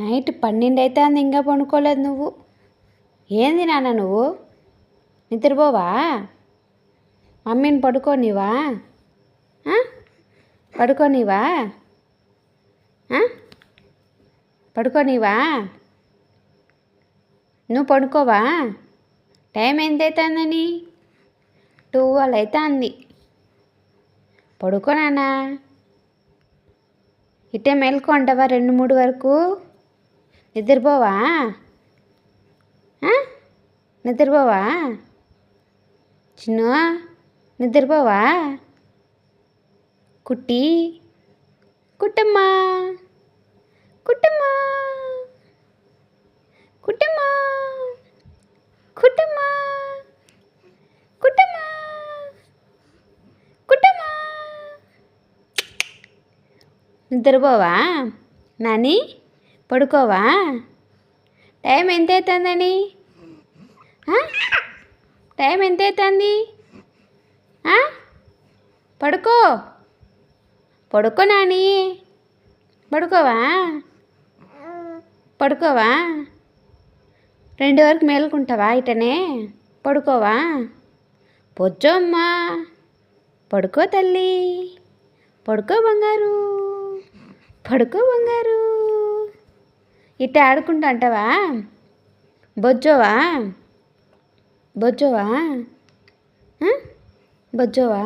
Night 12 అవుతుంది ఇంకా పడుకోలేదు నువ్వు. ఏంది నాన్న నువ్వు నిద్రపోవా? మమ్మీని పడుకోనివా? పడుకోనివా? పడుకోనివా? నువ్వు పడుకోవా? టైం ఎంత అవుతుందని? 12 అవుతుంది. పడుకో నాన్న. ఇట్టే మేలుకో అంటావా 2-3 వరకు? నిద్రపోవా? నిద్రపోవా చిన్ను? నిద్రపోవా? కుట్టి కుట్టమ్మా కుట్టమ్మా కుట్టమ్మా కుట్టమ్మా కుట్టమ్మా కుట్టమ్మా. నిద్రపోవా నాని? పడుకోవా? టైం ఎంత అవుతుందని? టైం ఎంత అవుతుంది? పడుకో పడుకో నాని. పడుకోవా? పడుకోవా? 2 వరకు మేలుకుంటావా ఇటనే? పడుకోవా? పొచ్చో అమ్మా. పడుకో తల్లి. పడుకో బంగారు. పడుకో బంగారు. ఇట్ట ఆడుకుంటా అంటావా? బొజ్జోవా? బొజ్జోవా? బొజ్జోవా?